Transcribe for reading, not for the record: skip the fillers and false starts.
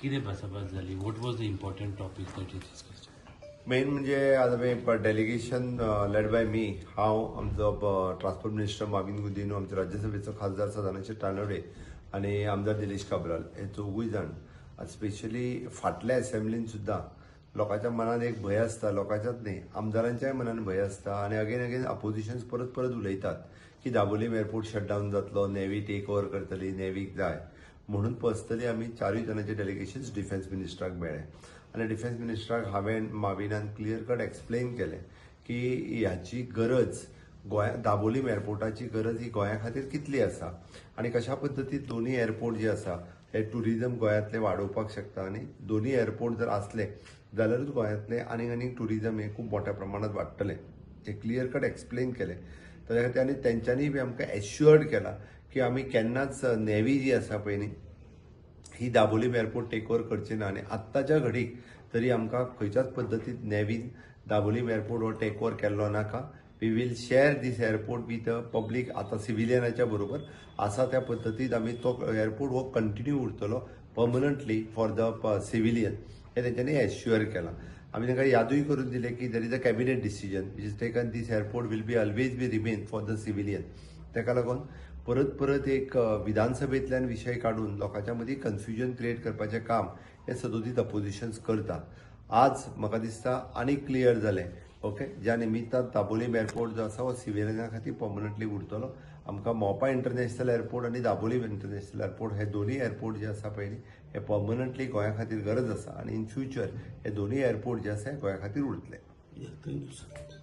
कितें भासाभास जाली? What was the important topic that you discussed? Main म्हणजे आज आम्ही डेलिगेशन लेड बाय मी हांव आमचो ट्रान्सपोर्ट मिनिस्टर माविन गुदिनो, आमचे राज्यसभेचो खासदार सदानंद तानवडे आणि आमदार दिनेश काब्राल हे चौगूय जाण स्पेशली फाटल्या असेंब्लीन सुद्दां लोकांच्या मनात एक भय आसता, लोकांच्याच न्ही आमदारांच्याय मनात भय आसता आणि अगेन अपोजिशन्स परत परत उलयतात की दाबोलीम एअरपोर्ट शटडावन जातलो, नेव्ही टेक ओव्हर करतली, नेव्हीक जाय म्हणून पर्सनली आम्ही चारूय जाणांचे डेलिगेशन्स डिफेन्स मिनिस्टराक मेळ्ळे आणि डिफेन्स मिनिस्टराक हांवें माविनान क्लियर कट एक्सप्लेन केलें की ह्याची गरज दाबोलीम एअरपोर्टाची गरज ही गोंया खातीर कितली आसा आणि कशा पद्दतीन दोन्ही एअरपोर्ट जे आसा हे टुरिजम गोंयांतले वाडोवपाक शकता आणि दोन्ही एअरपोर्ट जर असले जाल्यारूच गोंयांतले आनीक टुरिजम हे खूब मोठ्या प्रमाणात वाडटलें हे क्लियर कट एक्सप्लेन केलें. ताच्या खातीर आनी तेंच्यांनी बी आमकां एश्युअर्ड केला की आमी केन्नाच नेव्ही जी आसा पळय न्ही ही दाबोलीम एअरपोर्ट टेक ओव्हर करची ना आणि आत्ताच्या घडीक तरी आमकां खंयच्याच पद्दतीन नेव्हीन दाबोलीम एअरपोर्ट हो टेक ओव्हर केल्लो नाका. We will share this airport with public. आता सिव्हिलियनाच्या बरोबर आसा त्या पद्दतीन आमी तो एअरपोर्ट हो कंटिन्यू उरतलो पर्मनंटली फॉर द सिव्हिलियन हे तेंच्यांनी एश्युअर केलां. आमी तांकां यादूय करून दिलें की there is a cabinet decision which is taken this airport will be always be remain for the civilian. ताका लागून परत एक विधानसभेंतल्यान विशय काढून लोकांच्या मदीं कन्फ्युजन क्रिएट करपाचें काम हे सदोदीत अपोजिशन्स करता. आज म्हाका दिसता आनीक क्लियर जालें ओके. ज्या निमित्तान दाबोलीम एअरपोर्ट जो आसा हो सिव्हिलियना खातीर पर्मनंटली उरतलो. आमकां मोपा इंटरनॅशनल एअरपोर्ट आनी दाबोलीम इंटरनॅशनल एअरपोर्ट हे दोन्ही एअरपोर्ट जे आसा पळय हे पर्मनंटली गोंया खातीर गरज आसा आणि इन फ्युचर हे दोन्ही एअरपोर्ट जे आसा हे गोंया खातीर उरतले. Thank you sir.